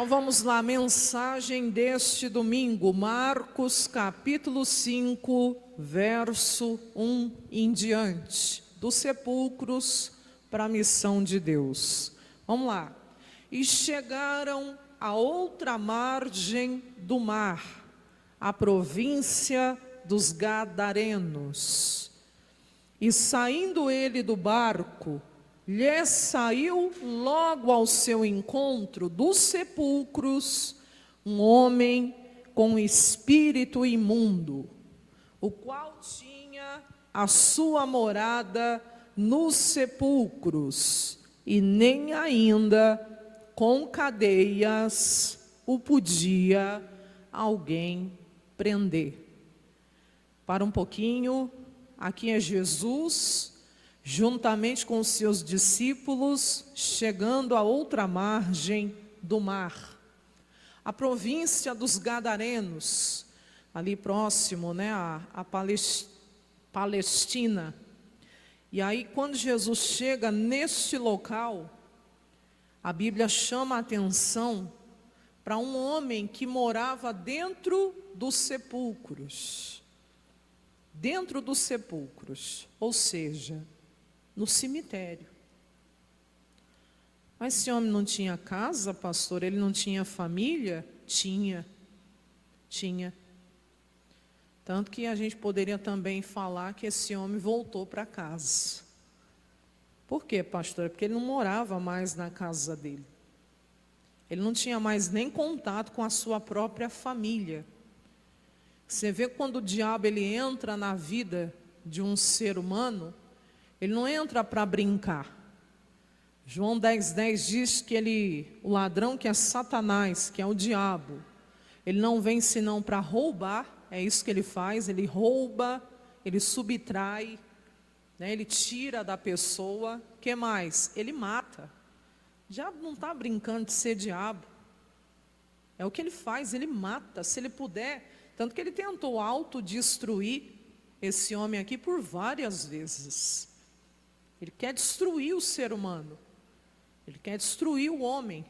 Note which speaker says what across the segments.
Speaker 1: Então vamos lá, mensagem deste domingo, Marcos capítulo 5, verso 1 em diante, dos sepulcros para a missão de Deus. Vamos lá. E chegaram à outra margem do mar, a província dos Gadarenos. E saindo ele do barco, lhe saiu logo ao seu encontro dos sepulcros um homem com espírito imundo, o qual tinha a sua morada nos sepulcros, e nem ainda com cadeias o podia alguém prender. Para um pouquinho, aqui é Jesus, juntamente com os seus discípulos, chegando à outra margem do mar, a província dos Gadarenos, ali próximo, a Palestina. E aí, quando Jesus chega neste local, a Bíblia chama a atenção para um homem que morava dentro dos sepulcros. Dentro dos sepulcros, ou seja, no cemitério. Mas esse homem não tinha casa, pastor? Ele não tinha família? Tinha. Tanto que a gente poderia também falar que esse homem voltou para casa. Por quê, pastor? Porque ele não morava mais na casa dele. Ele não tinha mais nem contato com a sua própria família. Você vê quando o diabo ele entra na vida de um ser humano, ele não entra para brincar. João 10:10 diz que o ladrão que é Satanás, que é o diabo, ele não vem senão para roubar, é isso que ele faz, ele rouba, ele subtrai, ele tira da pessoa, o que mais? Ele mata. O diabo não está brincando de ser diabo, é o que ele faz, ele mata, se ele puder, tanto que ele tentou autodestruir esse homem aqui por várias vezes. Ele quer destruir o ser humano. Ele quer destruir o homem.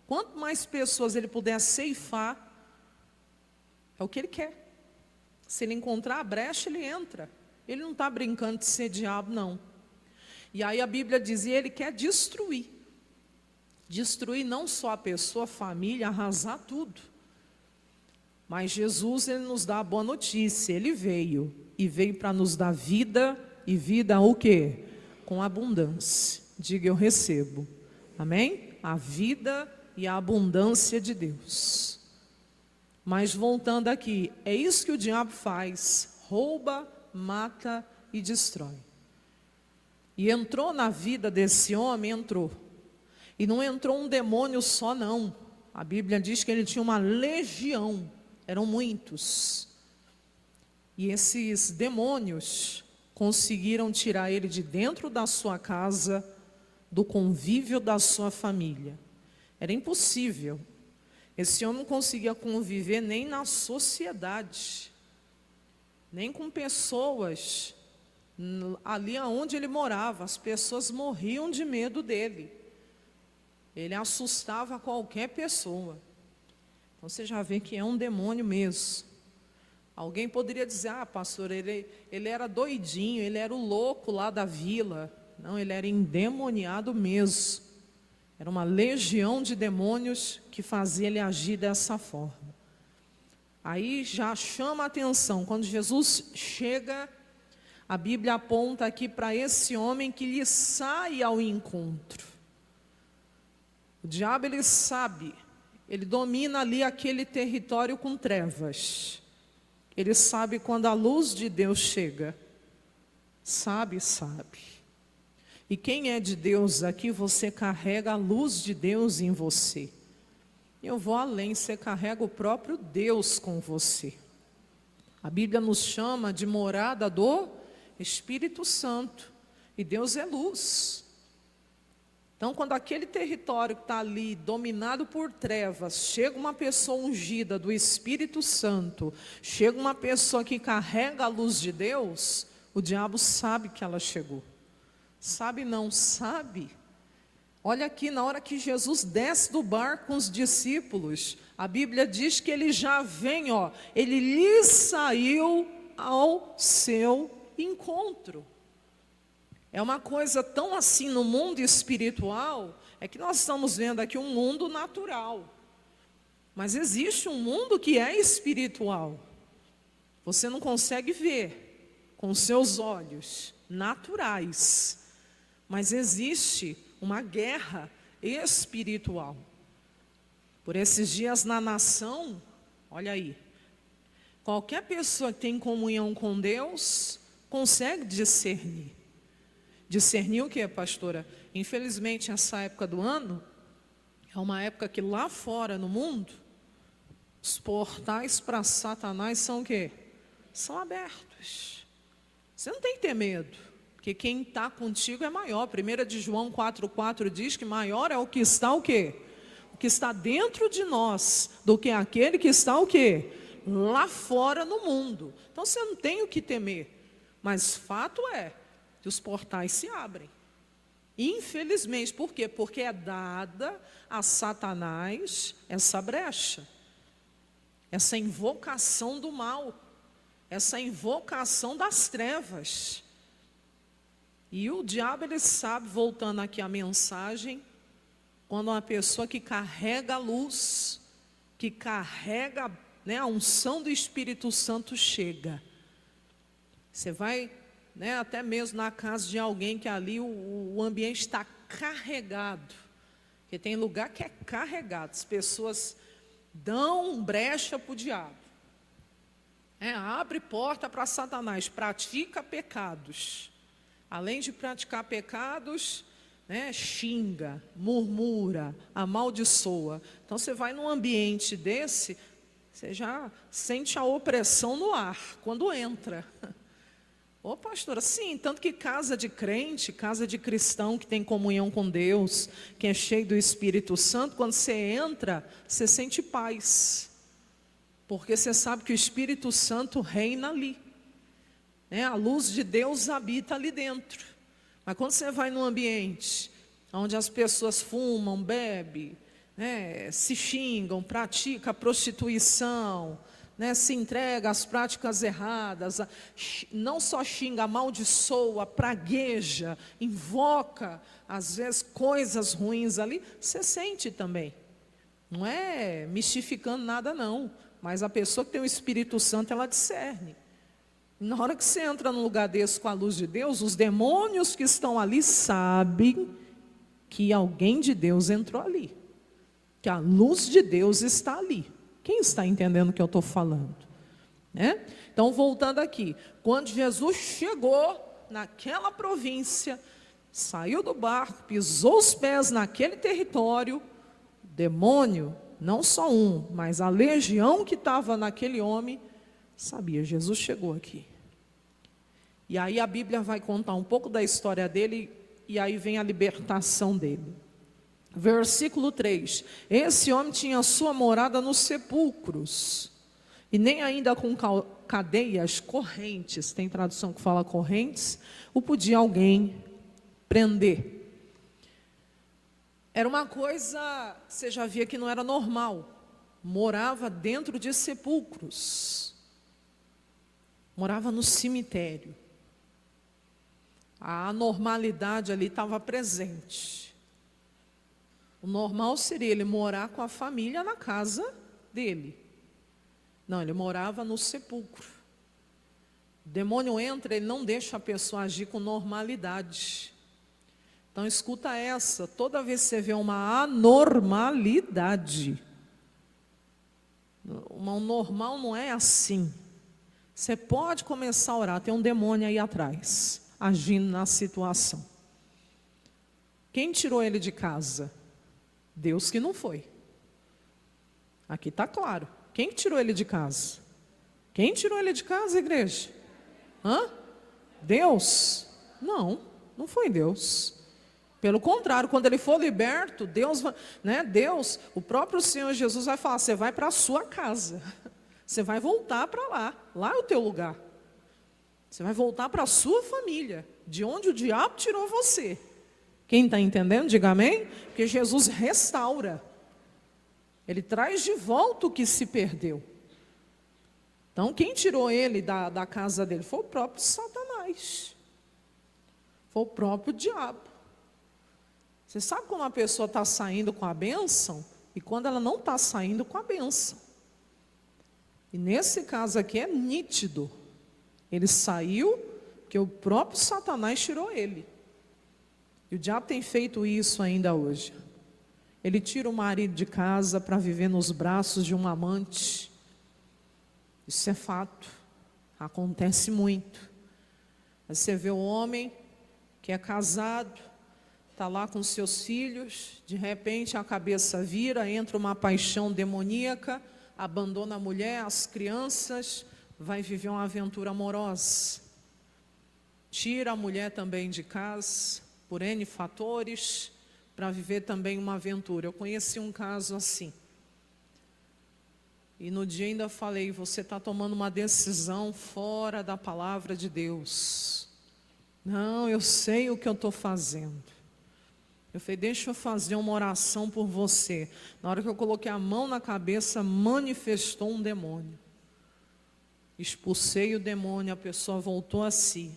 Speaker 1: Quanto mais pessoas ele puder ceifar, é o que ele quer. Se ele encontrar a brecha, ele entra. Ele não está brincando de ser diabo, não. E aí a Bíblia dizia, ele quer destruir. Destruir não só a pessoa, a família, arrasar tudo. Mas Jesus, ele nos dá a boa notícia. Ele veio. E veio para nos dar vida. E vida o quê? Com abundância. Diga, eu recebo. Amém? A vida e a abundância de Deus. Mas voltando aqui, é isso que o diabo faz. Rouba, mata e destrói. E entrou na vida desse homem, entrou. E não entrou um demônio só não. A Bíblia diz que ele tinha uma legião. Eram muitos. E esses demônios conseguiram tirar ele de dentro da sua casa, do convívio da sua família. Era impossível. Esse homem não conseguia conviver nem na sociedade, nem com pessoas ali onde ele morava. As pessoas morriam de medo dele. Ele assustava qualquer pessoa. Então você já vê que é um demônio mesmo. Alguém poderia dizer, pastor, ele era doidinho, ele era o louco lá da vila. Não, ele era endemoniado mesmo. Era uma legião de demônios que fazia ele agir dessa forma. Aí já chama a atenção, quando Jesus chega, a Bíblia aponta aqui para esse homem que lhe sai ao encontro. O diabo, ele sabe, ele domina ali aquele território com trevas. Ele sabe quando a luz de Deus chega. Sabe. E quem é de Deus aqui, você carrega a luz de Deus em você. Eu vou além, você carrega o próprio Deus com você. A Bíblia nos chama de morada do Espírito Santo. E Deus é luz. Então, quando aquele território que está ali, dominado por trevas, chega uma pessoa ungida do Espírito Santo, chega uma pessoa que carrega a luz de Deus, o diabo sabe que ela chegou. Sabe não, sabe. Olha aqui, na hora que Jesus desce do barco com os discípulos, a Bíblia diz que ele já vem, ele lhe saiu ao seu encontro. É uma coisa tão assim no mundo espiritual, é que nós estamos vendo aqui um mundo natural. Mas existe um mundo que é espiritual. Você não consegue ver com seus olhos naturais, mas existe uma guerra espiritual. Por esses dias na nação, olha aí, qualquer pessoa que tem comunhão com Deus consegue discernir. Discernir o que, pastora? Infelizmente, essa época do ano é uma época que lá fora no mundo, os portais para Satanás são o quê? São abertos. Você não tem que ter medo, porque quem está contigo é maior. 1 de João 4,4 diz que maior é o que está o quê? O que está dentro de nós, do que aquele que está o quê? Lá fora no mundo. Então você não tem o que temer. Mas fato é que os portais se abrem. Infelizmente, por quê? Porque é dada a Satanás essa brecha, essa invocação do mal, essa invocação das trevas. E o diabo, ele sabe, voltando aqui à mensagem, quando uma pessoa que carrega a luz, que carrega, a unção do Espírito Santo chega. Você vai, até mesmo na casa de alguém que ali o ambiente está carregado. Porque tem lugar que é carregado, as pessoas dão brecha para o diabo. Abre porta para Satanás, pratica pecados. Além de praticar pecados, xinga, murmura, amaldiçoa. Então você vai num ambiente desse, você já sente a opressão no ar, quando entra. Ô pastora, sim, tanto que casa de crente, casa de cristão que tem comunhão com Deus, que é cheio do Espírito Santo, quando você entra, você sente paz. Porque você sabe que o Espírito Santo reina ali. A luz de Deus habita ali dentro. Mas quando você vai num ambiente onde as pessoas fumam, bebem, se xingam, praticam a prostituição, se entrega às práticas erradas, não só xinga, amaldiçoa, pragueja, invoca, às vezes, coisas ruins ali, você sente também. Não é mistificando nada não, mas a pessoa que tem o Espírito Santo, ela discerne. Na hora que você entra num lugar desse com a luz de Deus, os demônios que estão ali sabem que alguém de Deus entrou ali, que a luz de Deus está ali. Quem está entendendo o que eu estou falando? Então, voltando aqui, quando Jesus chegou naquela província, saiu do barco, pisou os pés naquele território, o demônio, não só um, mas a legião que estava naquele homem, sabia, Jesus chegou aqui. E aí a Bíblia vai contar um pouco da história dele, e aí vem a libertação dele. Versículo 3, esse homem tinha sua morada nos sepulcros, e nem ainda com cadeias, correntes, tem tradução que fala correntes, o podia alguém prender. Era uma coisa, você já via que não era normal, morava dentro de sepulcros, morava no cemitério, a anormalidade ali estava presente. O normal seria ele morar com a família na casa dele. Não, ele morava no sepulcro. O demônio entra, ele não deixa a pessoa agir com normalidade. Então escuta essa, toda vez que você vê uma anormalidade, o normal não é assim. Você pode começar a orar, tem um demônio aí atrás, agindo na situação. Quem tirou ele de casa? Deus que não foi. Aqui está claro. Quem tirou ele de casa? Quem tirou ele de casa, igreja? Deus? Não, não foi Deus. Pelo contrário, quando ele for liberto, Deus, o próprio Senhor Jesus vai falar, você vai para a sua casa. Você vai voltar para lá. Lá é o teu lugar. Você vai voltar para a sua família, de onde o diabo tirou você. Quem está entendendo, diga amém. Porque Jesus restaura. Ele traz de volta o que se perdeu. Então, quem tirou ele da casa dele foi o próprio Satanás. Foi o próprio diabo. Você sabe quando uma pessoa está saindo com a bênção e quando ela não está saindo com a bênção. E nesse caso aqui é nítido. Ele saiu porque o próprio Satanás tirou ele. E o diabo tem feito isso ainda hoje. Ele tira o marido de casa para viver nos braços de um amante. Isso é fato. Acontece muito. Você vê o homem que é casado, está lá com seus filhos, de repente a cabeça vira, entra uma paixão demoníaca, abandona a mulher, as crianças, vai viver uma aventura amorosa. Tira a mulher também de casa, por N fatores, para viver também uma aventura. Eu conheci um caso assim. E no dia ainda falei, você está tomando uma decisão fora da palavra de Deus. Não, eu sei o que eu estou fazendo. Eu falei, deixa eu fazer uma oração por você. Na hora que eu coloquei a mão na cabeça, manifestou um demônio. Expulsei o demônio, a pessoa voltou a si.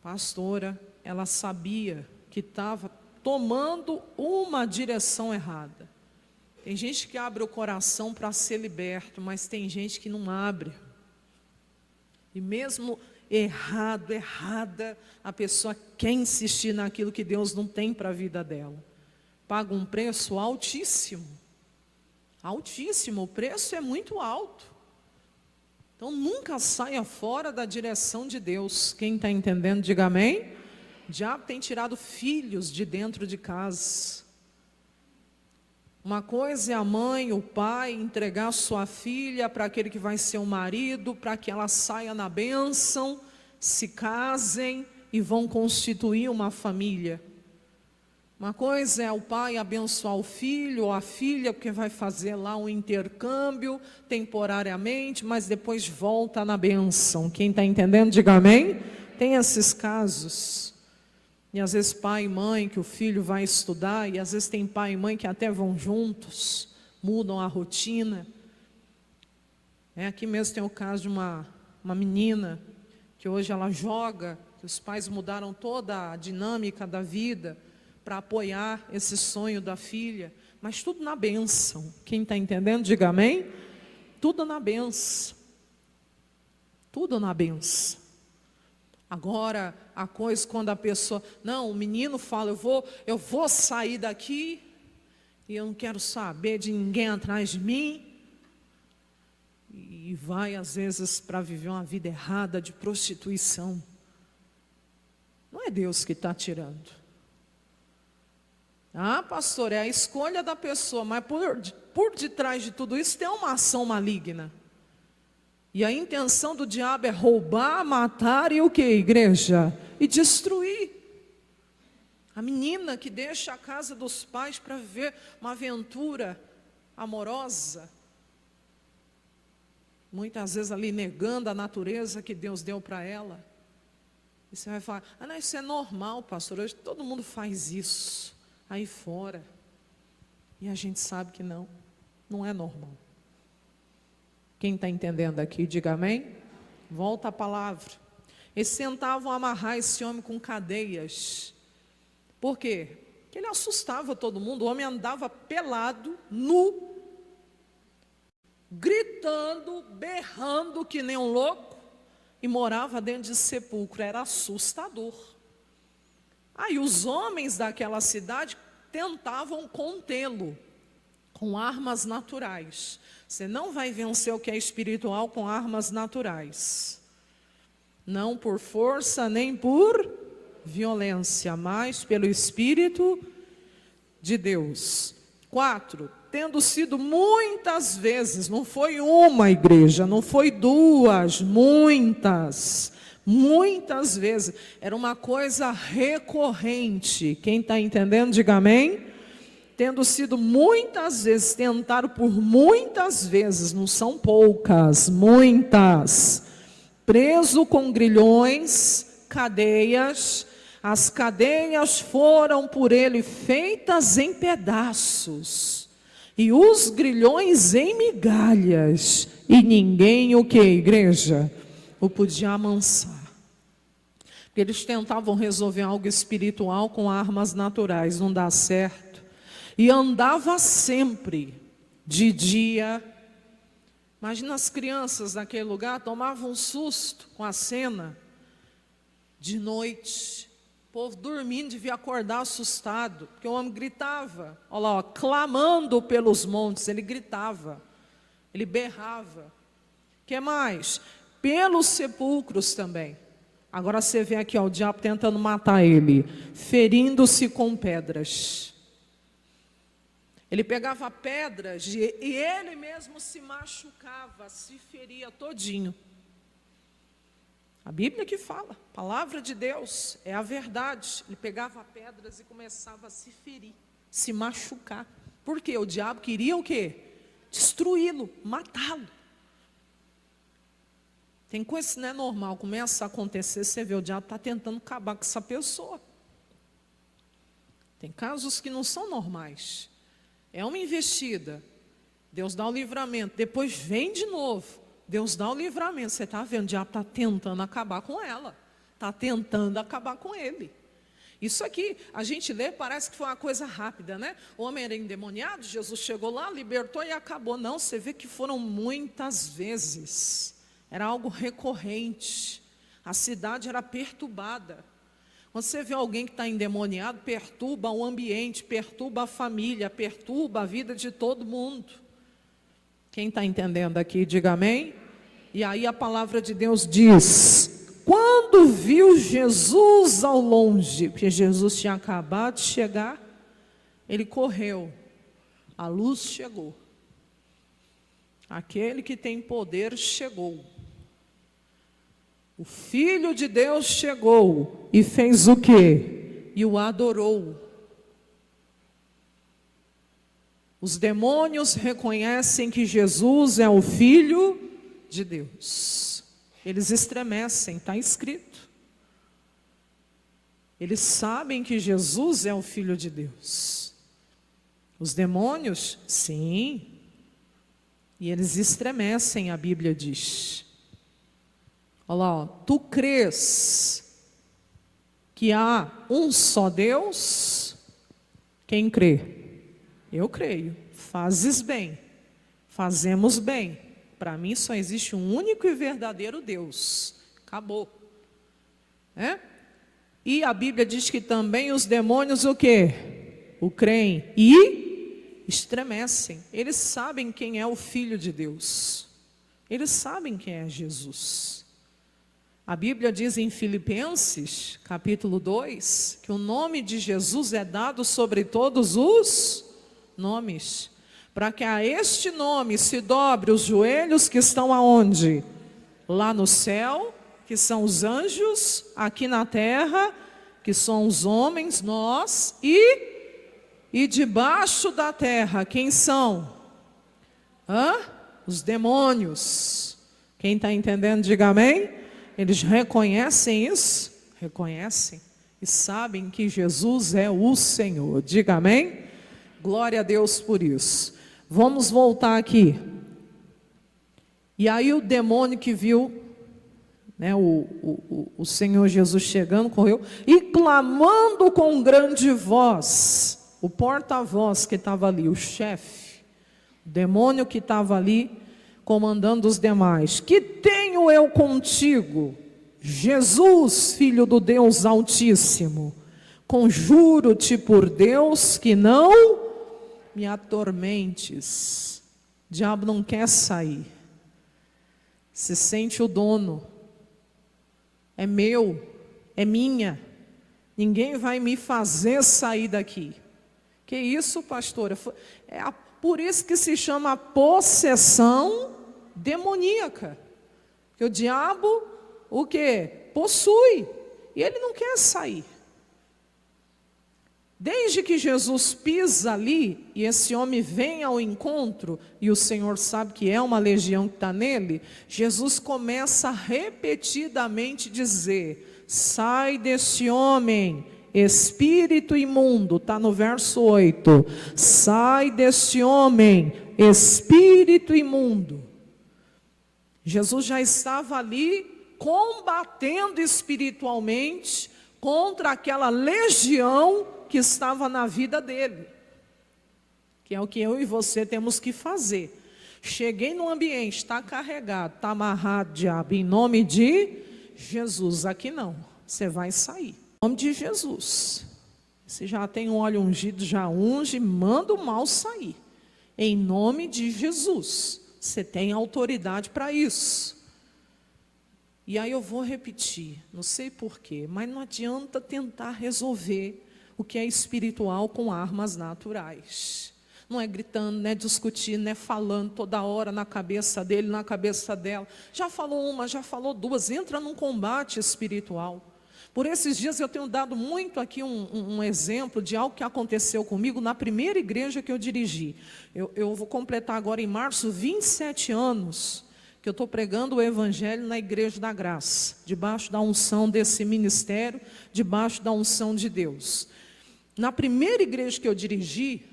Speaker 1: Pastora, ela sabia que estava tomando uma direção errada. Tem gente que abre o coração para ser liberto, mas tem gente que não abre. E mesmo errada, a pessoa quer insistir naquilo que Deus não tem para a vida dela. Paga um preço altíssimo. Altíssimo, o preço é muito alto. Então nunca saia fora da direção de Deus. Quem está entendendo, diga amém. O diabo tem tirado filhos de dentro de casa. Uma coisa é a mãe, o pai, entregar sua filha para aquele que vai ser o marido, para que ela saia na bênção, se casem e vão constituir uma família. Uma coisa é o pai abençoar o filho ou a filha, porque vai fazer lá um intercâmbio temporariamente, mas depois volta na bênção. Quem está entendendo, diga amém. Tem esses casos. E às vezes pai e mãe, que o filho vai estudar, e às vezes tem pai e mãe que até vão juntos, mudam a rotina. Aqui mesmo tem o caso de uma menina, que hoje ela joga, que os pais mudaram toda a dinâmica da vida, para apoiar esse sonho da filha, mas tudo na bênção. Quem está entendendo, diga amém. Tudo na bênção. Tudo na bênção. Agora, a coisa quando a pessoa, não, o menino fala, eu vou sair daqui, e eu não quero saber de ninguém atrás de mim, e vai às vezes para viver uma vida errada de prostituição. Não é Deus que está tirando. Ah, pastor, é a escolha da pessoa, mas por detrás de tudo isso tem uma ação maligna. E a intenção do diabo é roubar, matar e o que, igreja? E destruir. A menina que deixa a casa dos pais para viver uma aventura amorosa, muitas vezes ali negando a natureza que Deus deu para ela. E você vai falar, não, isso é normal, pastor, hoje todo mundo faz isso aí fora. E a gente sabe que não é normal. Quem está entendendo aqui, diga amém. Volta a palavra. Eles tentavam amarrar esse homem com cadeias. Por quê? Porque ele assustava todo mundo. O homem andava pelado, nu, gritando, berrando que nem um louco, e morava dentro de sepulcro. Era assustador. Aí os homens daquela cidade tentavam contê-lo com armas naturais. Você não vai vencer o que é espiritual com armas naturais. Não por força nem por violência, mas pelo Espírito de Deus. 4. Tendo sido muitas vezes, não foi uma igreja, não foi duas, muitas vezes. Era uma coisa recorrente. Quem está entendendo, diga amém. Tendo sido muitas vezes, tentaram por muitas vezes, não são poucas, muitas, preso com grilhões, cadeias, as cadeias foram por ele feitas em pedaços, e os grilhões em migalhas, e ninguém o que, igreja? O podia amansar. Porque eles tentavam resolver algo espiritual com armas naturais, não dá certo. E andava sempre de dia. Imagina as crianças naquele lugar, tomavam um susto com a cena. De noite, o povo dormindo, devia acordar assustado, porque o homem gritava, olha lá, ó, clamando pelos montes, ele gritava, ele berrava. O que mais? Pelos sepulcros também. Agora você vê aqui, ó, o diabo tentando matar ele, ferindo-se com pedras. Ele pegava pedras e ele mesmo se machucava, se feria todinho. A Bíblia que fala, a palavra de Deus é a verdade. Ele pegava pedras e começava a se ferir, se machucar. Por quê? O diabo queria o quê? Destruí-lo, matá-lo. Tem coisa que não é normal, começa a acontecer, você vê, o diabo está tentando acabar com essa pessoa. Tem casos que não são normais. É uma investida, Deus dá o livramento, depois vem de novo, Deus dá o livramento. Você está vendo, o diabo está tentando acabar com ela, está tentando acabar com ele. Isso aqui, a gente lê, parece que foi uma coisa rápida, né? O homem era endemoniado, Jesus chegou lá, libertou e acabou. Não, você vê que foram muitas vezes, era algo recorrente, a cidade era perturbada. Quando você vê alguém que está endemoniado, perturba o ambiente, perturba a família, perturba a vida de todo mundo. Quem está entendendo aqui, diga amém. E aí a palavra de Deus diz, quando viu Jesus ao longe, porque Jesus tinha acabado de chegar, ele correu, a luz chegou. Aquele que tem poder chegou. O Filho de Deus chegou e fez o quê? E o adorou. Os demônios reconhecem que Jesus é o Filho de Deus. Eles estremecem, está escrito. Eles sabem que Jesus é o Filho de Deus. Os demônios, sim. E eles estremecem, a Bíblia diz. Olha lá, ó, tu crês que há um só Deus? Quem crê? Eu creio. Fazes bem. Fazemos bem. Para mim só existe um único e verdadeiro Deus. Acabou. É? E a Bíblia diz que também os demônios o quê? O creem e estremecem. Eles sabem quem é o Filho de Deus. Eles sabem quem é Jesus. A Bíblia diz em Filipenses, capítulo 2, que o nome de Jesus é dado sobre todos os nomes, para que a este nome se dobre os joelhos que estão aonde? Lá no céu, que são os anjos, aqui na terra, que são os homens, nós, e debaixo da terra, quem são? Os demônios. Quem está entendendo, diga amém. Eles reconhecem isso? Reconhecem. E sabem que Jesus é o Senhor. Diga amém. Glória a Deus por isso. Vamos voltar aqui. E aí o demônio que viu, né, o Senhor Jesus chegando, correu, e clamando com grande voz, o porta-voz que estava ali, o chefe, o demônio que estava ali, comandando os demais, que tenho eu contigo, Jesus, Filho do Deus Altíssimo, conjuro-te por Deus que não me atormentes. O diabo não quer sair, se sente o dono, é meu, é minha, ninguém vai me fazer sair daqui. Que isso, pastora? Por isso que se chama possessão demoníaca. Porque o diabo, o quê? Possui. E ele não quer sair. Desde que Jesus pisa ali, e esse homem vem ao encontro, e o Senhor sabe que é uma legião que está nele, Jesus começa a repetidamente dizer, sai desse homem, espírito imundo, está no verso 8, sai desse homem, espírito imundo. Jesus já estava ali combatendo espiritualmente contra aquela legião que estava na vida dele, que é o que eu e você temos que fazer. Cheguei no ambiente, está carregado, está amarrado, diabo, em nome de Jesus. Aqui não, você vai sair. Em nome de Jesus. Se já tem um óleo ungido, já unge, manda o mal sair. Em nome de Jesus. Você tem autoridade para isso. E aí eu vou repetir, não sei porquê, mas não adianta tentar resolver o que é espiritual com armas naturais. Não é gritando, não é discutindo, não é falando toda hora na cabeça dele, na cabeça dela. Já falou uma, já falou duas, entra num combate espiritual. Por esses dias eu tenho dado muito aqui um exemplo de algo que aconteceu comigo na primeira igreja que eu dirigi. Eu vou completar agora em março 27 anos que eu estou pregando o Evangelho na Igreja da Graça, debaixo da unção desse ministério, debaixo da unção de Deus. Na primeira igreja que eu dirigi,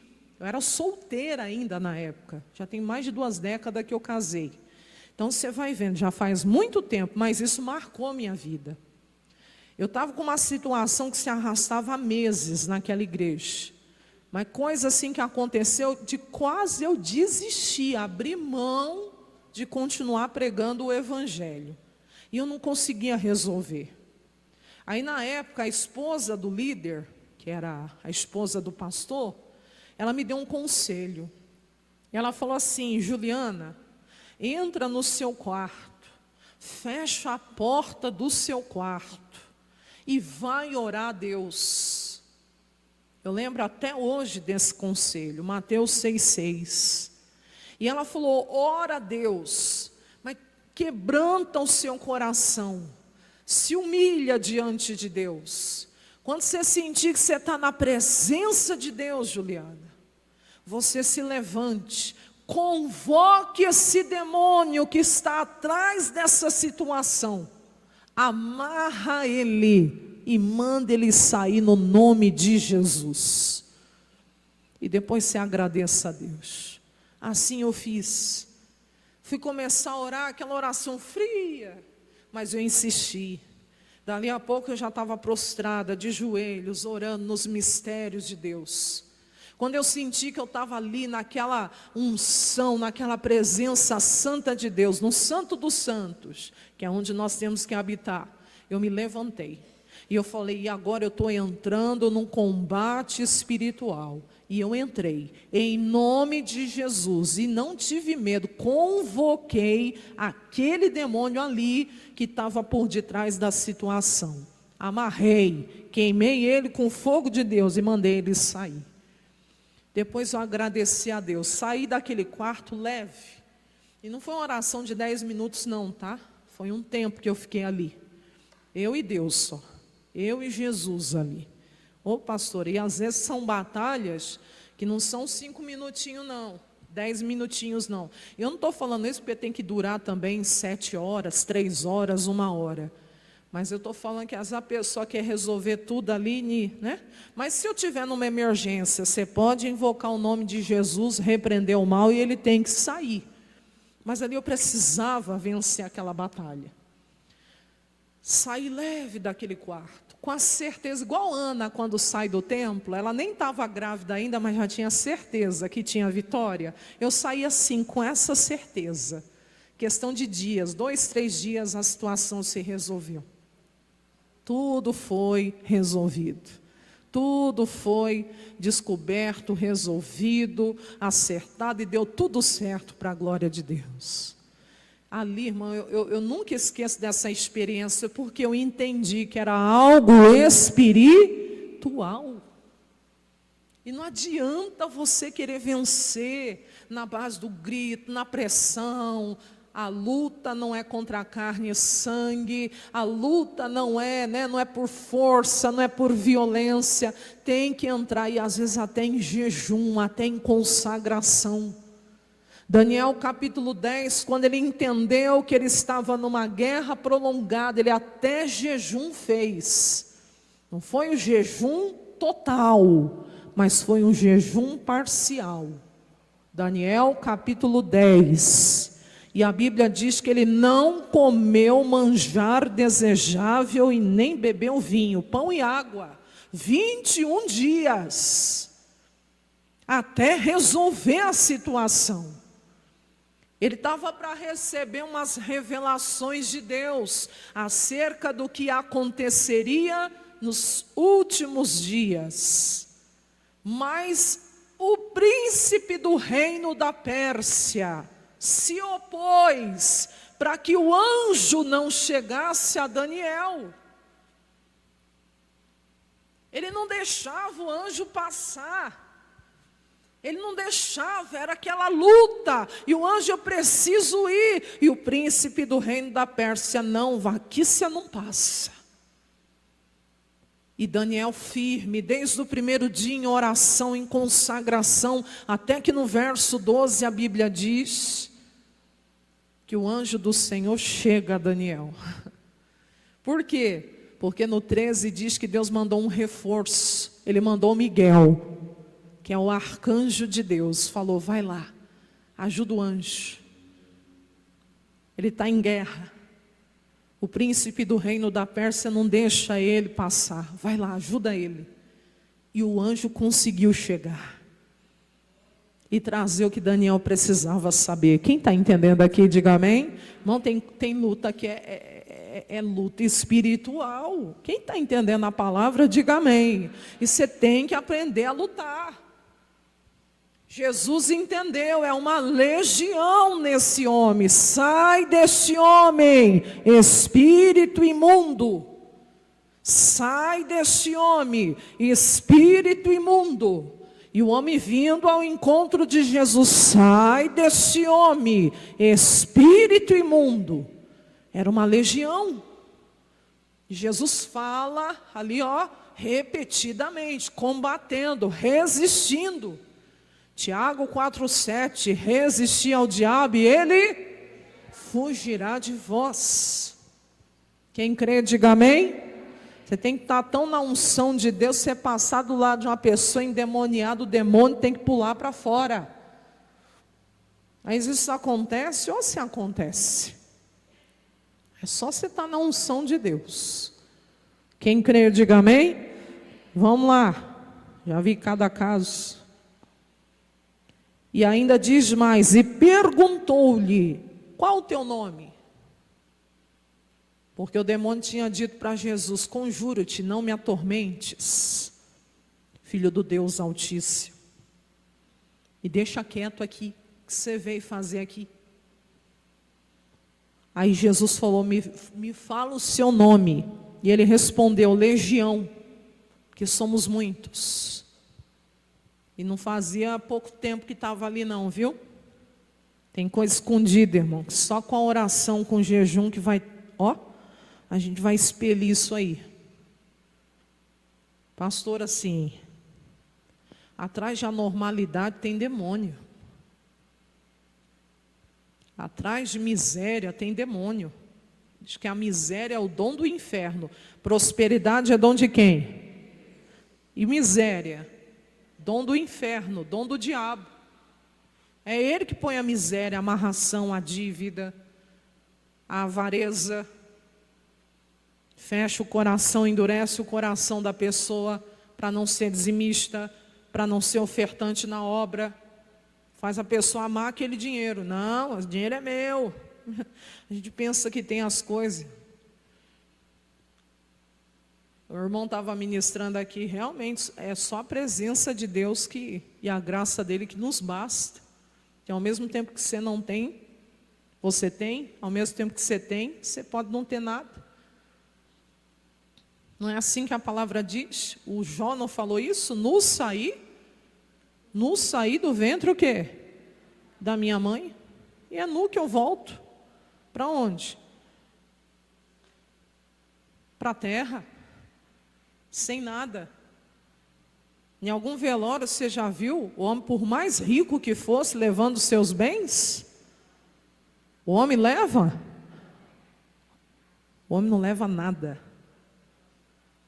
Speaker 1: eu era solteira ainda na época, já tem mais de 2 décadas que eu casei. Então você vai vendo, já faz muito tempo, mas isso marcou a minha vida. Eu estava com uma situação que se arrastava há meses naquela igreja. Mas coisa assim que aconteceu, de quase eu desistir, abrir mão de continuar pregando o Evangelho. E eu não conseguia resolver. Aí na época a esposa do líder, que era a esposa do pastor, ela me deu um conselho. Ela falou assim: Juliana, entra no seu quarto, fecha a porta do seu quarto e vai orar a Deus. Eu lembro até hoje desse conselho, Mateus 6,6. E ela falou: ora a Deus, mas quebranta o seu coração, se humilha diante de Deus. Quando você sentir que você está na presença de Deus, Juliana, você se levante, convoque esse demônio que está atrás dessa situação, amarra ele e manda ele sair no nome de Jesus. E depois você agradeça a Deus. Assim eu fiz. Fui começar a orar, aquela oração fria, mas eu insisti. Dali a pouco eu já estava prostrada, de joelhos, orando nos mistérios de Deus. Quando eu senti que eu estava ali naquela unção, naquela presença santa de Deus, no Santo dos Santos, que é onde nós temos que habitar, eu me levantei. E eu falei: e agora eu estou entrando num combate espiritual. E eu entrei, em nome de Jesus, e não tive medo, convoquei aquele demônio ali, que estava por detrás da situação. Amarrei, queimei ele com o fogo de Deus e mandei ele sair. Depois eu agradeci a Deus, saí daquele quarto leve. E não foi uma oração de 10 minutos não, tá? Foi um tempo que eu fiquei ali. Eu e Deus só. Eu e Jesus ali. Ô pastor, e às vezes são batalhas que não são 5 minutinhos não, 10 minutinhos não. Eu não estou falando isso porque tem que durar também 7 horas, 3 horas, 1 hora. Mas eu estou falando que às vezes a pessoa quer resolver tudo ali, né? Mas se eu tiver numa emergência, você pode invocar o nome de Jesus, repreender o mal e ele tem que sair. Mas ali eu precisava vencer aquela batalha. Saí leve daquele quarto, com a certeza, igual Ana quando sai do templo, ela nem estava grávida ainda, mas já tinha certeza que tinha vitória. Eu saí assim, com essa certeza. Questão de dias, 2, 3 dias a situação se resolveu. Tudo foi resolvido. Tudo foi descoberto, resolvido, acertado e deu tudo certo para a glória de Deus. Ali, irmão, eu nunca esqueço dessa experiência, porque eu entendi que era algo espiritual. E não adianta você querer vencer na base do grito, na pressão. A luta não é contra a carne e sangue, a luta não é por força, não é por violência. Tem que entrar, e às vezes até em jejum, até em consagração. Daniel capítulo 10, quando ele entendeu que ele estava numa guerra prolongada, ele até jejum fez. Não foi um jejum total, mas foi um jejum parcial. Daniel capítulo 10. E a Bíblia diz que ele não comeu manjar desejável e nem bebeu vinho, pão e água. 21 dias. Até resolver a situação. Ele estava para receber umas revelações de Deus acerca do que aconteceria nos últimos dias. Mas o príncipe do reino da Pérsia se opôs para que o anjo não chegasse a Daniel. Ele não deixava o anjo passar. Ele não deixava, era aquela luta, e o anjo, eu preciso ir, e o príncipe do reino da Pérsia, não, Vaquícia não passa. E Daniel firme, desde o primeiro dia em oração, em consagração, até que no verso 12 a Bíblia diz, que o anjo do Senhor chega a Daniel. Por quê? Porque no 13 diz que Deus mandou um reforço, ele mandou Miguel, que é o arcanjo de Deus, falou, vai lá, ajuda o anjo, ele está em guerra, o príncipe do reino da Pérsia não deixa ele passar, vai lá, ajuda ele, e o anjo conseguiu chegar, e trazer o que Daniel precisava saber. Quem está entendendo aqui, diga amém. Irmão, tem luta que é luta espiritual, quem está entendendo a palavra, diga amém, e você tem que aprender a lutar. Jesus entendeu, é uma legião nesse homem. Sai desse homem, espírito imundo. Sai desse homem, espírito imundo. E o homem vindo ao encontro de Jesus, sai desse homem, espírito imundo. Era uma legião. E Jesus fala ali, repetidamente, combatendo, resistindo. Tiago 4,7, resistir ao diabo e ele fugirá de vós. Quem crê, diga amém. Você tem que estar tão na unção de Deus, você passar do lado de uma pessoa endemoniada, o demônio tem que pular para fora. Mas isso acontece ou se acontece? É só você estar na unção de Deus. Quem crê, diga amém. Vamos lá, já vi cada caso. E ainda diz mais, e perguntou-lhe, qual o teu nome? Porque o demônio tinha dito para Jesus, conjuro-te, não me atormentes, filho do Deus Altíssimo. E deixa quieto aqui, o que você veio fazer aqui? Aí Jesus falou, me fala o seu nome. E ele respondeu, Legião, porque somos muitos. E não fazia pouco tempo que estava ali não, viu? Tem coisa escondida, irmão, que só com a oração, com o jejum que vai, a gente vai expelir isso aí. Pastor, assim, atrás de anormalidade tem demônio. Atrás de miséria tem demônio. Diz que a miséria é o dom do inferno. Prosperidade é dom de quem? E miséria? Dom do inferno, dom do diabo. É ele que põe a miséria, a amarração, a dívida, a avareza. Fecha o coração, endurece o coração da pessoa para não ser dizimista, para não ser ofertante na obra. Faz a pessoa amar aquele dinheiro. Não, o dinheiro é meu. A gente pensa que tem as coisas. O irmão estava ministrando aqui, realmente é só a presença de Deus e a graça dele que nos basta. Que ao mesmo tempo que você não tem, você tem. Ao mesmo tempo que você tem, você pode não ter nada. Não é assim que a palavra diz? O Jó não falou isso? No sair do ventre o quê? Da minha mãe. E é nu que eu volto. Para onde? Para a terra. Sem nada. Em algum velório você já viu o homem, por mais rico que fosse, levando seus bens? O homem leva? O homem não leva nada.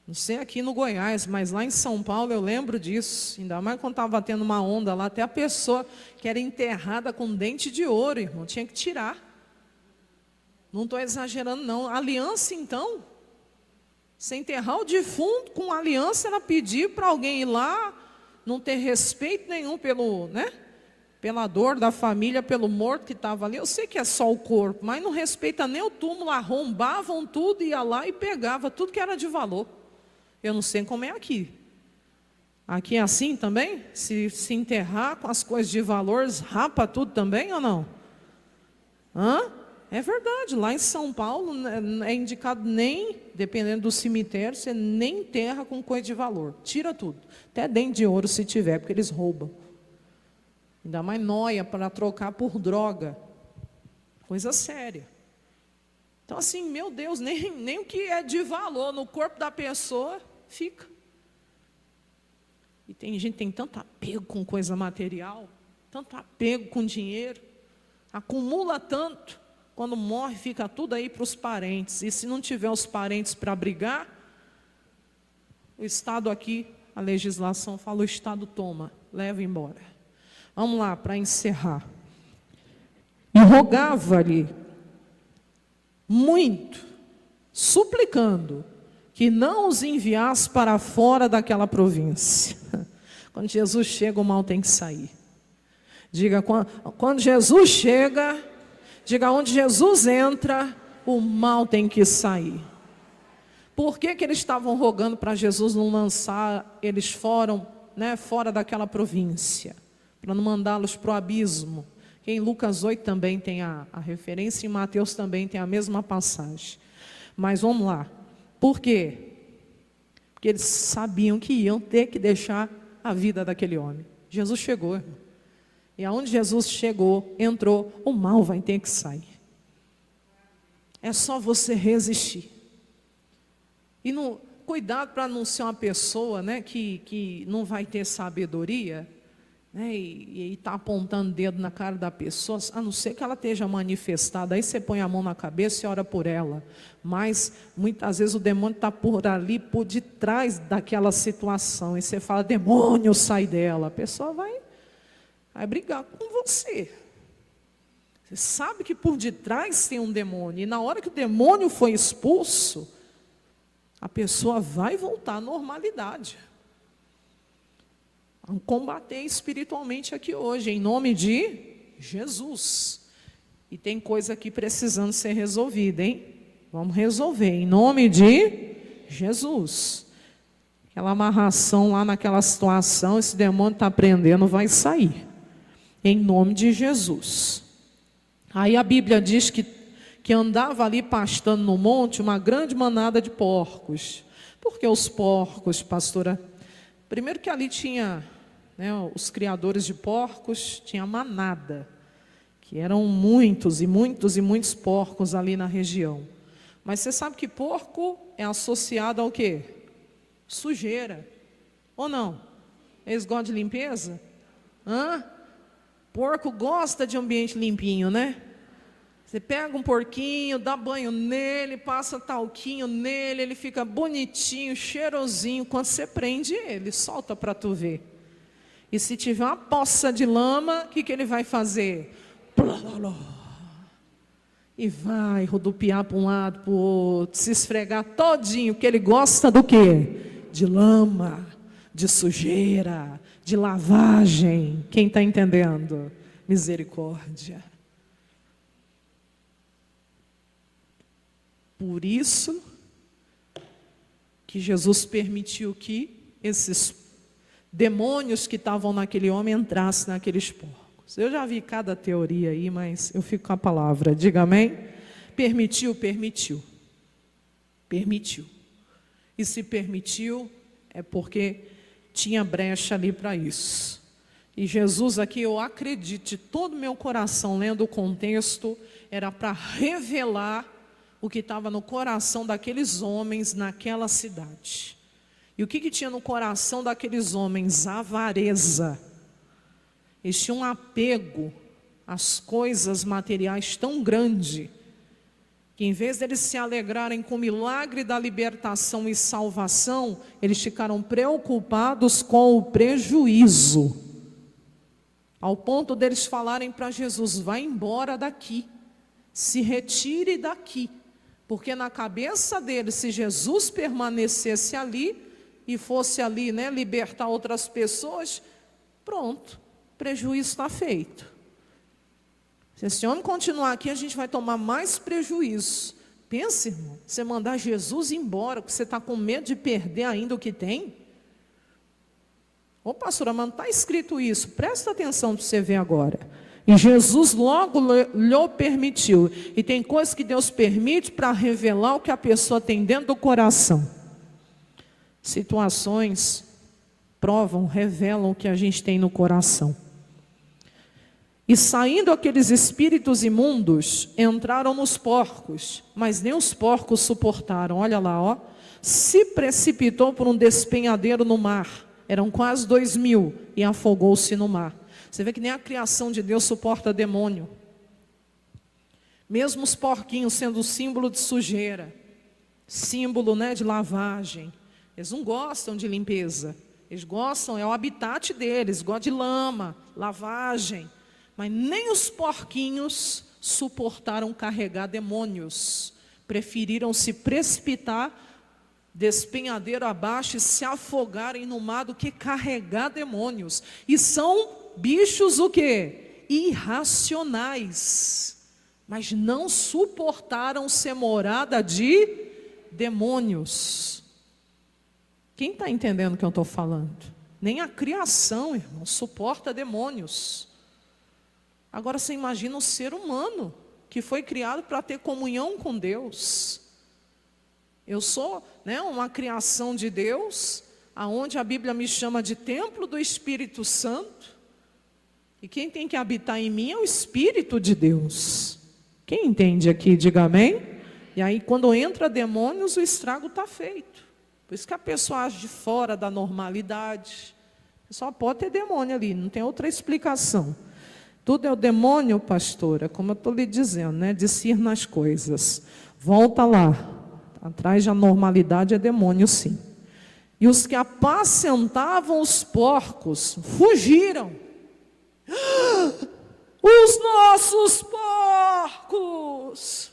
Speaker 1: Não sei aqui no Goiás, mas lá em São Paulo eu lembro disso. Ainda mais quando estava tendo uma onda lá, até a pessoa que era enterrada com dente de ouro, irmão, tinha que tirar. Não estou exagerando não. Aliança então, se enterrar o defunto com aliança, era pedir para alguém ir lá, não ter respeito nenhum pelo, né? Pela dor da família, pelo morto que estava ali. Eu sei que é só o corpo, mas não respeita nem o túmulo, arrombavam tudo, ia lá e pegava tudo que era de valor. Eu não sei como é aqui. Aqui é assim também? Se enterrar com as coisas de valor, rapa tudo também ou não? Hã? É verdade, lá em São Paulo é indicado nem, dependendo do cemitério, você nem enterra com coisa de valor. Tira tudo. Até dente de ouro se tiver, porque eles roubam. Ainda mais nóia para trocar por droga. Coisa séria. Então assim, meu Deus, nem o que é de valor no corpo da pessoa fica. E tem gente que tem tanto apego com coisa material, tanto apego com dinheiro, acumula tanto, quando morre fica tudo aí para os parentes. E se não tiver os parentes para brigar, o Estado aqui, a legislação fala, o Estado toma, leva embora. Vamos lá, para encerrar. E rogava-lhe muito, suplicando, que não os enviasse para fora daquela província. Quando Jesus chega, o mal tem que sair. Diga, quando Jesus chega, diga, onde Jesus entra, o mal tem que sair. Por que eles estavam rogando para Jesus não lançar eles fora daquela província? Para não mandá-los para o abismo. Que em Lucas 8 também tem a referência, em Mateus também tem a mesma passagem. Mas vamos lá. Por quê? Porque eles sabiam que iam ter que deixar a vida daquele homem. Jesus chegou, irmão. E aonde Jesus chegou, entrou, o mal vai ter que sair. É só você resistir. E não, cuidado para não ser uma pessoa, né, que não vai ter sabedoria, né, e está apontando o dedo na cara da pessoa, a não ser que ela esteja manifestada. Aí você põe a mão na cabeça e ora por ela. Mas muitas vezes o demônio está por ali, por detrás daquela situação. E você fala, demônio, sai dela. A pessoa vai brigar com você. Você sabe que por detrás tem um demônio. E na hora que o demônio foi expulso, a pessoa vai voltar à normalidade. Vamos combater espiritualmente aqui hoje, em nome de Jesus. E tem coisa aqui precisando ser resolvida, hein? Vamos resolver, em nome de Jesus. Aquela amarração lá naquela situação, esse demônio está prendendo, vai sair. Em nome de Jesus. Aí a Bíblia diz que andava ali pastando no monte uma grande manada de porcos. Por que os porcos, pastora? Primeiro que ali tinha, né, os criadores de porcos, tinha manada, que eram muitos e muitos e muitos porcos ali na região. Mas você sabe que porco é associado ao quê? Sujeira. Ou não? Eles gostam de limpeza? Porco gosta de ambiente limpinho, né? Você pega um porquinho, dá banho nele, passa talquinho nele, ele fica bonitinho, cheirosinho. Quando você prende ele, solta para tu ver. E se tiver uma poça de lama, o que ele vai fazer? E vai rodopiar para um lado, para o outro, se esfregar todinho, porque ele gosta do quê? De lama, de sujeira, de lavagem. Quem está entendendo? Misericórdia. Por isso que Jesus permitiu que esses demônios que estavam naquele homem entrassem naqueles porcos. Eu já vi cada teoria aí, mas eu fico com a palavra. Diga amém? Permitiu. E se permitiu, é porque tinha brecha ali para isso. E Jesus aqui, eu acredito de todo o meu coração, lendo o contexto, era para revelar o que estava no coração daqueles homens naquela cidade. E o que tinha no coração daqueles homens? Avareza. Eles tinham um apego às coisas materiais tão grande, que em vez deles se alegrarem com o milagre da libertação e salvação, eles ficaram preocupados com o prejuízo. Ao ponto deles falarem para Jesus: vai embora daqui, se retire daqui. Porque na cabeça deles, se Jesus permanecesse ali e fosse ali, libertar outras pessoas, pronto, prejuízo está feito. Se esse homem continuar aqui, a gente vai tomar mais prejuízo. Pensa, irmão, você mandar Jesus embora, porque você está com medo de perder ainda o que tem? Ô pastora, mas não está escrito isso, presta atenção para você ver agora. E Jesus logo lhe permitiu. E tem coisas que Deus permite para revelar o que a pessoa tem dentro do coração. Situações provam, revelam o que a gente tem no coração. E saindo aqueles espíritos imundos, entraram nos porcos, mas nem os porcos suportaram. Olha lá, ó. Se precipitou por um despenhadeiro no mar. Eram quase 2.000 e afogou-se no mar. Você vê que nem a criação de Deus suporta demônio. Mesmo os porquinhos sendo símbolo de sujeira, símbolo, de lavagem. Eles não gostam de limpeza. Eles gostam, é o habitat deles, gostam de lama, lavagem. Mas nem os porquinhos suportaram carregar demônios. Preferiram se precipitar, despenhadeiro abaixo, e se afogarem no mar do que carregar demônios. E são bichos o quê? Irracionais. Mas não suportaram ser morada de demônios. Quem está entendendo o que eu estou falando? Nem a criação, irmão, suporta demônios. Agora você imagina um ser humano que foi criado para ter comunhão com Deus. Eu sou uma criação de Deus, aonde a Bíblia me chama de templo do Espírito Santo. E quem tem que habitar em mim é o Espírito de Deus. Quem entende aqui, diga amém. E aí quando entra demônios, o estrago está feito. Por isso que a pessoa age de fora da normalidade. Só pode ter demônio ali, não tem outra explicação. Tudo é o demônio, pastora, como eu estou lhe dizendo, discernir nas coisas. Volta lá, atrás da normalidade é demônio sim. E os que apacentavam os porcos fugiram. Os nossos porcos!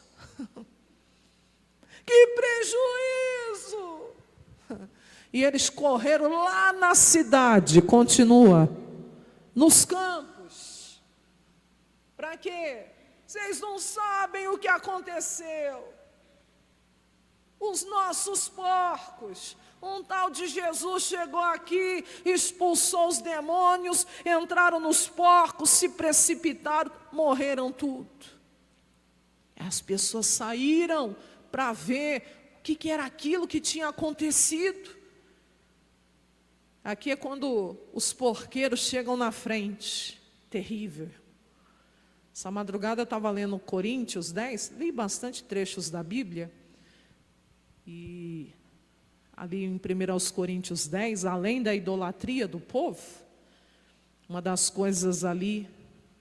Speaker 1: Que prejuízo! E eles correram lá na cidade, continua, nos campos. Para quê? Vocês não sabem o que aconteceu. Os nossos porcos. Um tal de Jesus chegou aqui, expulsou os demônios, entraram nos porcos, se precipitaram, morreram tudo. As pessoas saíram para ver o que era aquilo que tinha acontecido. Aqui é quando os porqueiros chegam na frente. Terrível. Essa madrugada eu estava lendo Coríntios 10, li bastante trechos da Bíblia, e ali em 1 Coríntios 10, além da idolatria do povo, uma das coisas ali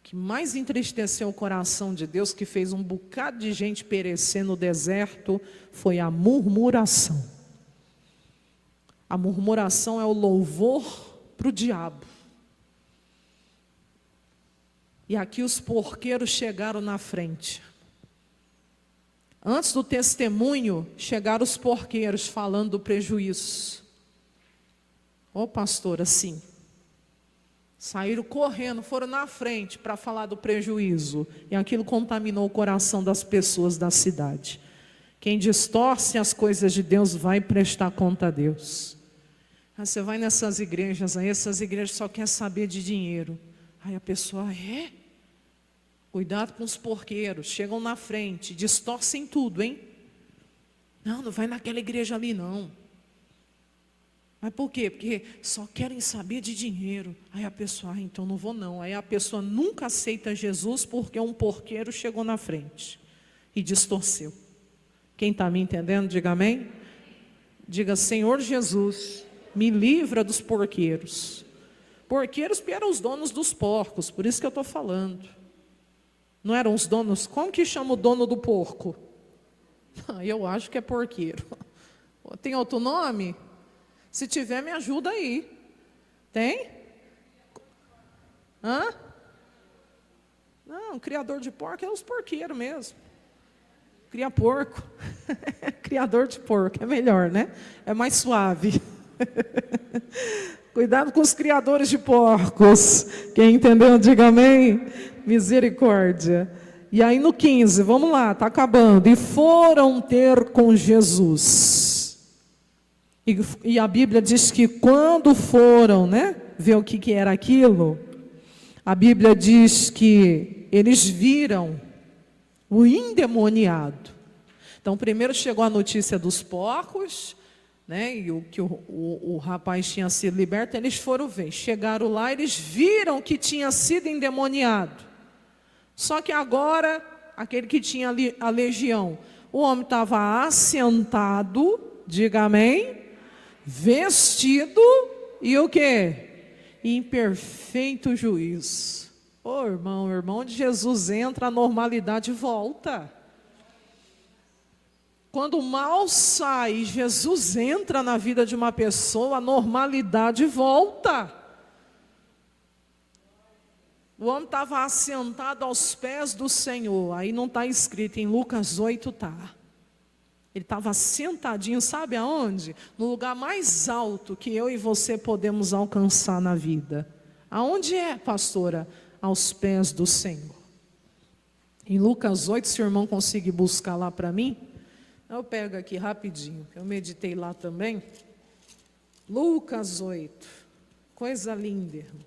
Speaker 1: que mais entristeceu o coração de Deus, que fez um bocado de gente perecer no deserto, foi a murmuração. A murmuração é o louvor para o diabo. E aqui os porqueiros chegaram na frente. Antes do testemunho, chegaram os porqueiros falando do prejuízo. Ô pastor, assim. Saíram correndo, foram na frente para falar do prejuízo. E aquilo contaminou o coração das pessoas da cidade. Quem distorce as coisas de Deus vai prestar conta a Deus. Aí você vai nessas igrejas, aí essas igrejas só querem saber de dinheiro. Aí a pessoa, cuidado com os porqueiros, chegam na frente, distorcem tudo, hein? Não vai naquela igreja ali não. Mas por quê? Porque só querem saber de dinheiro. Aí a pessoa, então não vou não. Aí a pessoa nunca aceita Jesus porque um porqueiro chegou na frente e distorceu. Quem está me entendendo, diga amém. Diga, Senhor Jesus, Me livra dos porqueiros. Porqueiros que eram os donos dos porcos, por isso que eu estou falando. Não eram os donos? Como que chama o dono do porco? Eu acho que é porqueiro. Tem outro nome? Se tiver, me ajuda aí. Tem? Hã? Não, criador de porco é os porqueiros mesmo. Cria porco. Criador de porco, é melhor, né? É mais suave. Cuidado com os criadores de porcos. Quem entendeu, diga amém. Misericórdia. E aí no 15, vamos lá, está acabando. E foram ter com Jesus. E a Bíblia diz que quando foram, né, ver o que era aquilo, a Bíblia diz que eles viram o endemoniado. Então primeiro chegou a notícia dos porcos, né, e o rapaz tinha sido liberto. Eles foram ver, chegaram lá, eles viram que tinha sido endemoniado. Só que agora, aquele que tinha a legião, o homem estava assentado, diga amém, vestido e o quê? Em perfeito juízo. Ô irmão, onde Jesus entra, a normalidade volta. Quando o mal sai, Jesus entra na vida de uma pessoa, a normalidade volta. O homem estava assentado aos pés do Senhor. Aí não está escrito, em Lucas 8 está. Ele estava sentadinho, sabe aonde? No lugar mais alto que eu e você podemos alcançar na vida. Aonde é, pastora? Aos pés do Senhor. Em Lucas 8, se o irmão conseguir buscar lá para mim, eu pego aqui rapidinho, eu meditei lá também. Lucas 8, coisa linda, irmão.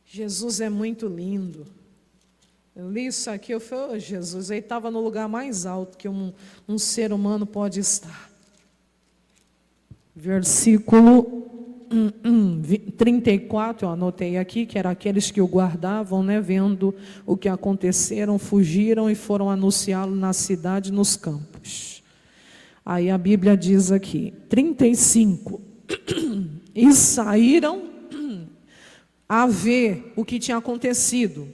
Speaker 1: Jesus é muito lindo. Eu li isso aqui, eu falei, oh, Jesus, ele estava no lugar mais alto que um ser humano pode estar. Versículo 34, eu anotei aqui, que era aqueles que o guardavam, né, vendo o que aconteceram, fugiram e foram anunciá-lo na cidade e nos campos. Aí a Bíblia diz aqui, 35, e saíram a ver o que tinha acontecido.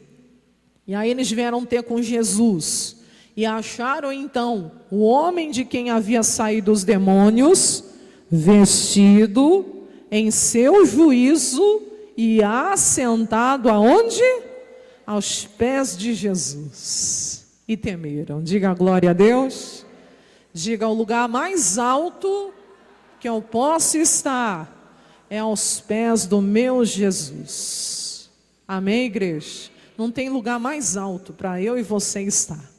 Speaker 1: E aí eles vieram ter com Jesus. E acharam então o homem de quem havia saído os demônios, vestido em seu juízo e assentado aonde? Aos pés de Jesus. E temeram. Diga glória a Deus. Diga, o lugar mais alto que eu posso estar é aos pés do meu Jesus. Amém, igreja? Não tem lugar mais alto para eu e você estar,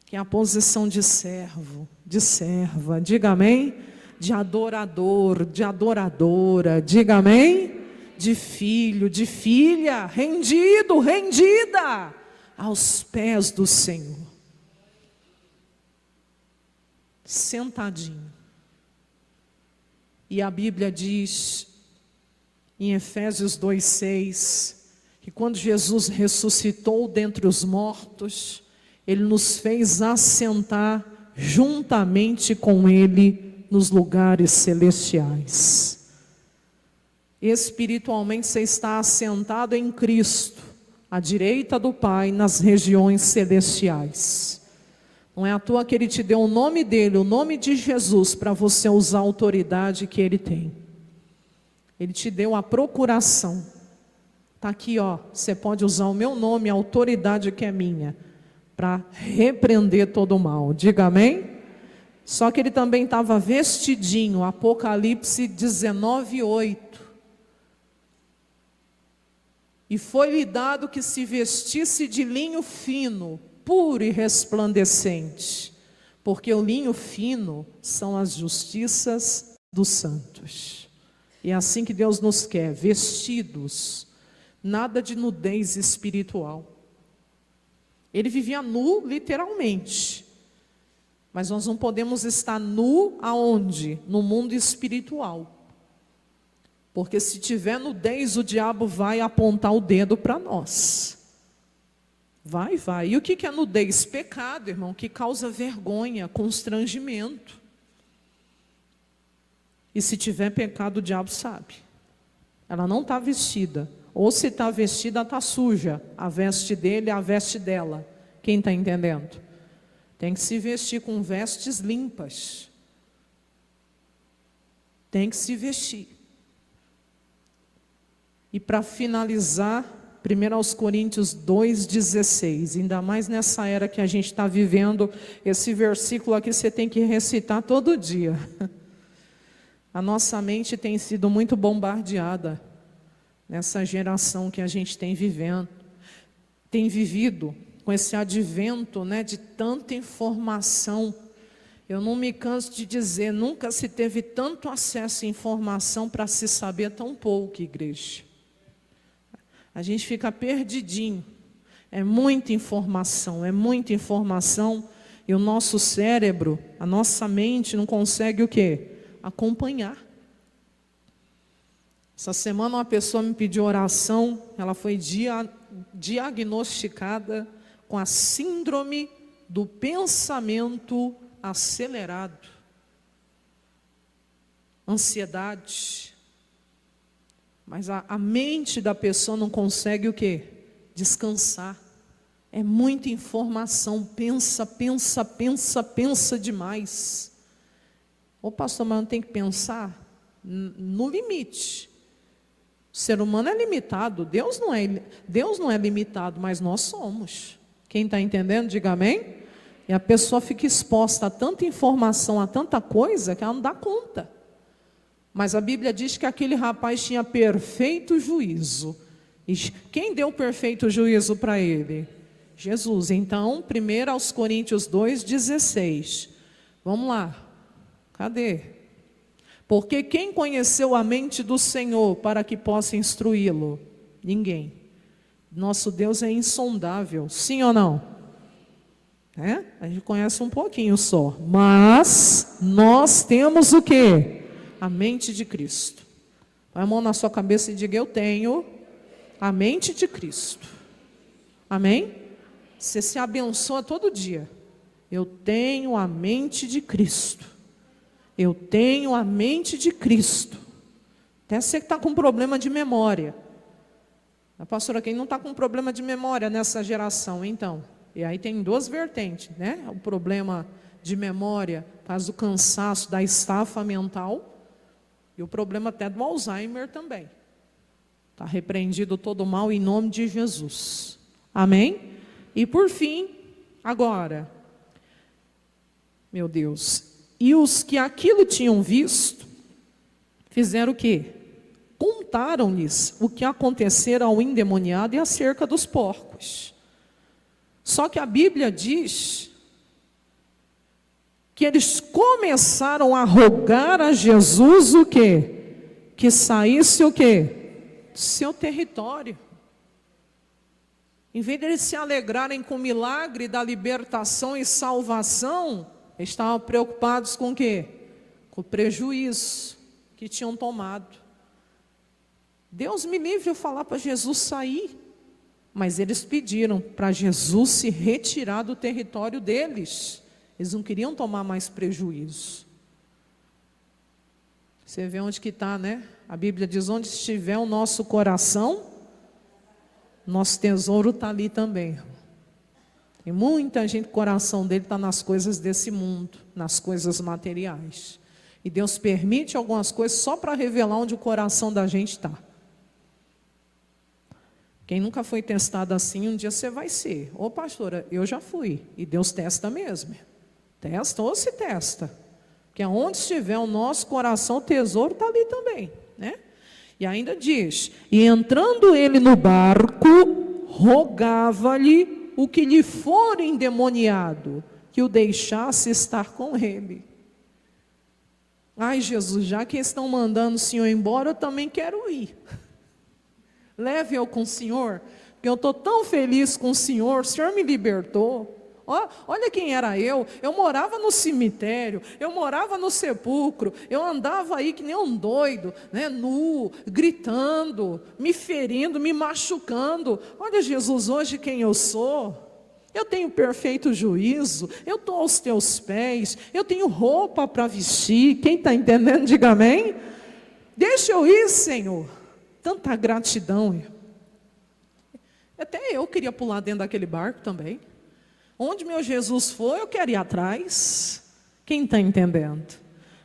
Speaker 1: que é a posição de servo, de serva, diga amém? De adorador, de adoradora, diga amém? De filho, de filha, rendido, rendida aos pés do Senhor. Sentadinho. E a Bíblia diz, em Efésios 2,6, que quando Jesus ressuscitou dentre os mortos, Ele nos fez assentar juntamente com Ele nos lugares celestiais. Espiritualmente você está assentado em Cristo, à direita do Pai, nas regiões celestiais. Não é à toa que Ele te deu o nome dEle, o nome de Jesus, para você usar a autoridade que Ele tem. Ele te deu a procuração. Está aqui, ó, você pode usar o meu nome, a autoridade que é minha, para repreender todo o mal. Diga amém? Só que ele também estava vestidinho, Apocalipse 19:8. E foi-lhe dado que se vestisse de linho fino, puro e resplandecente, porque o linho fino são as justiças dos santos. E é assim que Deus nos quer, vestidos, nada de nudez espiritual. Ele vivia nu literalmente, mas nós não podemos estar nu aonde? No mundo espiritual. Porque se tiver nudez, o diabo vai apontar o dedo para nós. Vai. E o que é nudez? Pecado, irmão, que causa vergonha, constrangimento. E se tiver pecado, o diabo sabe. Ela não está vestida. Ou se está vestida, está suja. A veste dele é a veste dela. Quem está entendendo? Tem que se vestir com vestes limpas. Tem que se vestir. E para finalizar, 1 Coríntios 2,16. Ainda mais nessa era que a gente está vivendo, esse versículo aqui você tem que recitar todo dia. A nossa mente tem sido muito bombardeada nessa geração que a gente tem vivido com esse advento, né, de tanta informação. Eu não me canso de dizer, nunca se teve tanto acesso à informação para se saber tão pouco, igreja. A gente fica perdidinho. É muita informação e o nosso cérebro, a nossa mente não consegue o quê? Acompanhar. Essa semana uma pessoa me pediu oração, ela foi diagnosticada com a síndrome do pensamento acelerado. Ansiedade. Mas a mente da pessoa não consegue o quê? Descansar. É muita informação, pensa demais. Ô pastor, mas não tem que pensar no limite. O ser humano é limitado, Deus não é limitado, mas nós somos. Quem está entendendo, diga amém. E a pessoa fica exposta a tanta informação, a tanta coisa, que ela não dá conta. Mas a Bíblia diz que aquele rapaz tinha perfeito juízo. E quem deu perfeito juízo para ele? Jesus. Então, 1 Coríntios 2,16. Vamos lá. Cadê? Porque quem conheceu a mente do Senhor para que possa instruí-lo? Ninguém. Nosso Deus é insondável. Sim ou não? A gente conhece um pouquinho só. Mas nós temos o quê? A mente de Cristo. Põe a mão na sua cabeça e diga, eu tenho a mente de Cristo. Amém? Você se abençoa todo dia. Eu tenho a mente de Cristo. Eu tenho a mente de Cristo. Até você que está com problema de memória. A pastora, quem não está com problema de memória nessa geração, então? E aí tem duas vertentes, né? O problema de memória, por causa do cansaço, da estafa mental. E o problema até do Alzheimer também. Está repreendido todo o mal em nome de Jesus. Amém? E por fim, agora, meu Deus, e os que aquilo tinham visto, fizeram o quê? Contaram-lhes o que acontecera ao endemoniado e acerca dos porcos. Só que a Bíblia diz que eles começaram a rogar a Jesus o quê? Que saísse o quê? Do seu território. Em vez de eles se alegrarem com o milagre da libertação e salvação, eles estavam preocupados com o quê? Com o prejuízo que tinham tomado. Deus me livre eu falar para Jesus sair. Mas eles pediram para Jesus se retirar do território deles. Eles não queriam tomar mais prejuízo. Você vê onde que está, né? A Bíblia diz, onde estiver o nosso coração, nosso tesouro está ali também. Tem muita gente, o coração dele está nas coisas desse mundo, nas coisas materiais. E Deus permite algumas coisas só para revelar onde o coração da gente está. Quem nunca foi testado assim, um dia você vai ser. Ô pastora, eu já fui. E Deus testa mesmo. Testa ou se testa. Porque onde estiver o nosso coração, o tesouro está ali também, né? E ainda diz, e entrando ele no barco, rogava-lhe o que lhe for endemoniado, que o deixasse estar com ele. Ai Jesus, já que estão mandando o Senhor embora, eu também quero ir. Leve eu com o Senhor, porque eu estou tão feliz com o Senhor me libertou. Olha quem era eu morava no cemitério, eu morava no sepulcro, eu andava aí que nem um doido, né, nu, gritando, me ferindo, me machucando. Olha Jesus hoje quem eu sou. eu tenho perfeito juízo, eu estou aos teus pés, eu tenho roupa para vestir. Quem está entendendo, diga amém. Deixa eu ir, Senhor. Tanta gratidão. Até eu queria pular dentro daquele barco também. Onde meu Jesus foi, eu quero ir atrás. Quem está entendendo?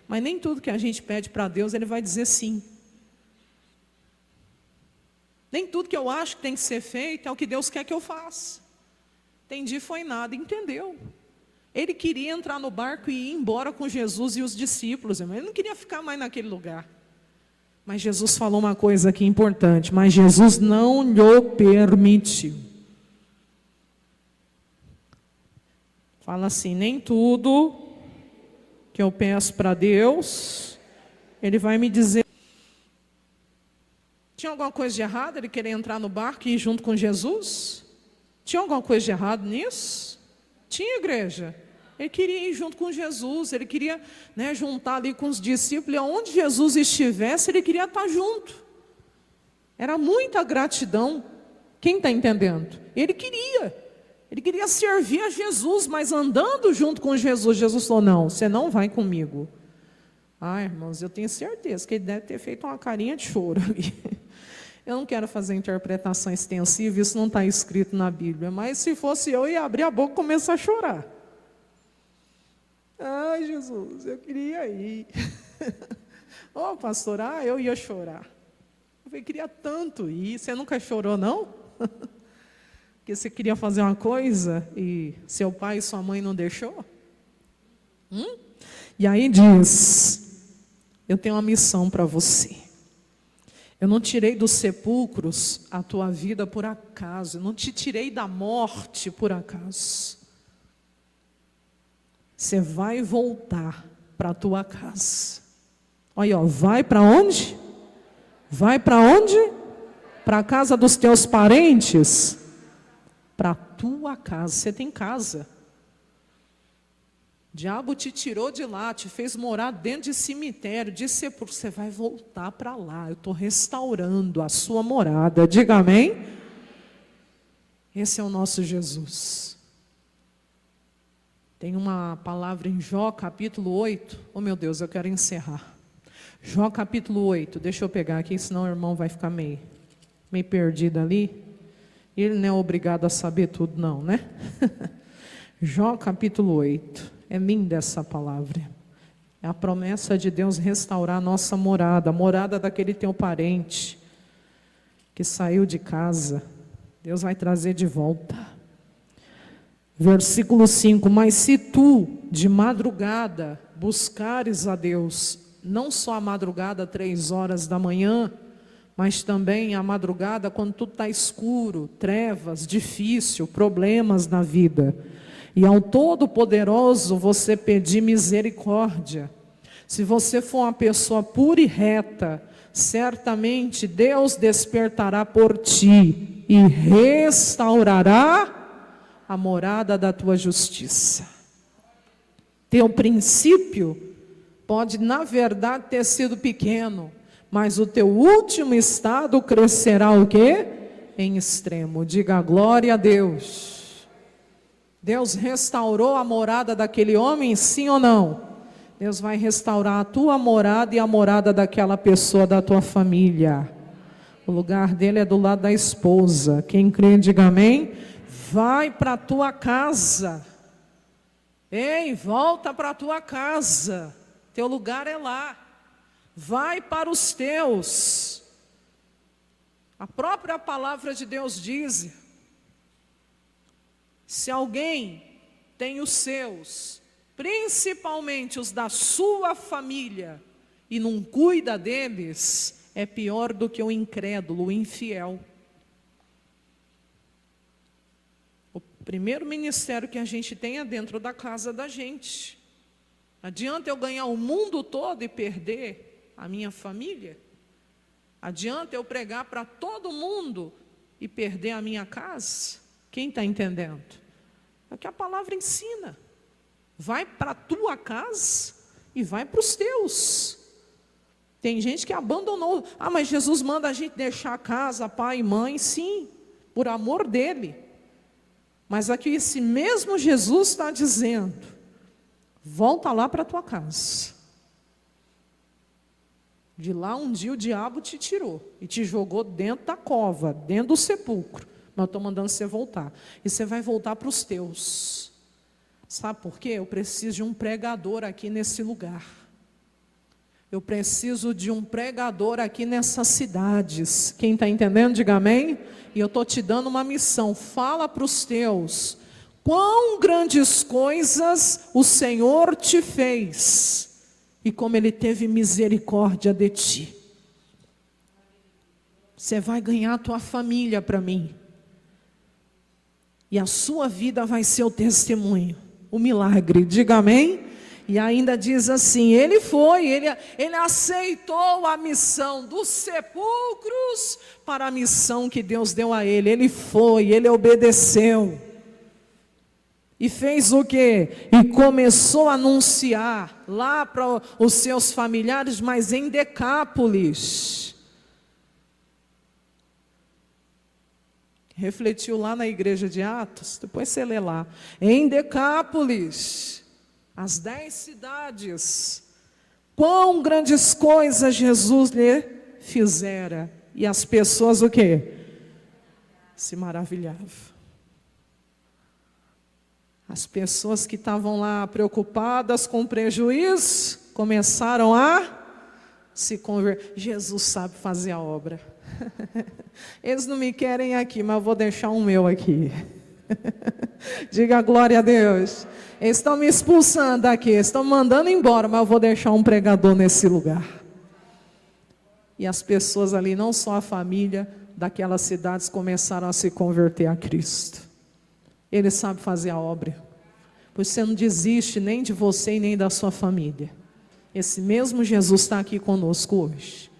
Speaker 1: Mas nem tudo que a gente pede para Deus, Ele vai dizer sim. Nem tudo que eu acho que tem que ser feito é o que Deus quer que eu faça. Entendi, foi nada, entendeu? Ele queria entrar no barco e ir embora com Jesus e os discípulos, irmão. Ele não queria ficar mais naquele lugar. Mas Jesus falou uma coisa aqui importante, mas Jesus não lhe permitiu. Fala assim, nem tudo que eu peço para Deus, Ele vai me dizer. Tinha alguma coisa de errado ele querer entrar no barco e ir junto com Jesus? Tinha alguma coisa de errado nisso? Tinha, igreja. Ele queria ir junto com Jesus, ele queria, juntar ali com os discípulos, e aonde Jesus estivesse, ele queria estar junto. Era muita gratidão. Quem está entendendo? Ele queria servir a Jesus, mas andando junto com Jesus, Jesus falou, não, você não vai comigo. Ah, irmãos, eu tenho certeza que ele deve ter feito uma carinha de choro ali. Eu não quero fazer interpretação extensiva, isso não está escrito na Bíblia, mas se fosse eu ia abrir a boca e começar a chorar. Ai, Jesus, eu queria ir. Ô, pastor, eu ia chorar. Eu queria tanto ir. Você nunca chorou, não? Porque você queria fazer uma coisa e seu pai e sua mãe não deixou? E aí diz, eu tenho uma missão para você. Eu não tirei dos sepulcros a tua vida por acaso. Eu não te tirei da morte por acaso. Você vai voltar para a tua casa. Olha, vai para onde? Vai para onde? Para a casa dos teus parentes? Para a tua casa. Você tem casa. O diabo te tirou de lá, te fez morar dentro de cemitério, de sepulcro. Você vai voltar para lá. Eu estou restaurando a sua morada. Diga amém. Esse é o nosso Jesus. Tem uma palavra em Jó, capítulo 8. Oh, meu Deus, eu quero encerrar. Jó, capítulo 8. Deixa eu pegar aqui, senão o irmão vai ficar meio perdido ali. Ele não é obrigado a saber tudo, não, né? Jó, capítulo 8. É linda essa palavra. É a promessa de Deus restaurar a nossa morada, a morada daquele teu parente que saiu de casa. Deus vai trazer de volta. Versículo 5, mas se tu de madrugada buscares a Deus, não só a madrugada 3 horas da manhã, mas também a madrugada quando tudo está escuro, trevas, difícil, problemas na vida, e ao Todo-Poderoso você pedir misericórdia, se você for uma pessoa pura e reta, certamente Deus despertará por ti e restaurará a morada da tua justiça. Teu princípio pode, na verdade, ter sido pequeno, mas o teu último estado crescerá o quê? Em extremo. Diga glória a Deus. Deus restaurou a morada daquele homem, sim ou não? Deus vai restaurar a tua morada e a morada daquela pessoa da tua família. O lugar dele é do lado da esposa. Quem crê, diga amém. Vai para a tua casa. Ei, volta para a tua casa. Teu lugar é lá. Vai para os teus. A própria palavra de Deus diz: se alguém tem os seus, principalmente os da sua família, e não cuida deles, é pior do que o incrédulo, o infiel. O primeiro ministério que a gente tem é dentro da casa da gente. Adianta eu ganhar o mundo todo e perder a minha família? Adianta eu pregar para todo mundo e perder a minha casa? Quem está entendendo? É o que a palavra ensina. Vai para a tua casa e vai para os teus. Tem gente que abandonou. Ah, mas Jesus manda a gente deixar a casa, pai e mãe. Sim, por amor dele. Mas aqui esse mesmo Jesus está dizendo: volta lá para a tua casa. De lá um dia o diabo te tirou e te jogou dentro da cova, dentro do sepulcro. Mas eu estou mandando você voltar. E você vai voltar para os teus. Sabe por quê? Eu preciso de um pregador aqui nesse lugar. Eu preciso de um pregador aqui nessas cidades. Quem está entendendo, diga amém. E eu estou te dando uma missão. Fala para os teus. Quão grandes coisas o Senhor te fez. E como Ele teve misericórdia de ti. Você vai ganhar a tua família para mim. E a sua vida vai ser o testemunho. O milagre, diga amém. E ainda diz assim, ele aceitou a missão dos sepulcros para a missão que Deus deu a ele. Ele obedeceu. E fez o quê? E começou a anunciar lá para os seus familiares, mas em Decápolis. Refletiu lá na igreja de Atos, depois você lê lá. Em Decápolis, as 10 cidades, quão grandes coisas Jesus lhe fizera. E as pessoas o quê? Se maravilhavam. As pessoas que estavam lá preocupadas com prejuízo, começaram a se converter. Jesus sabe fazer a obra. Eles não me querem aqui, mas eu vou deixar um meu aqui. Diga glória a Deus. Eles estão me expulsando daqui, estão me mandando embora, mas eu vou deixar um pregador nesse lugar. E as pessoas ali, não só a família daquelas cidades, começaram a se converter a Cristo. Ele sabe fazer a obra. Pois você não desiste nem de você e nem da sua família. Esse mesmo Jesus está aqui conosco hoje.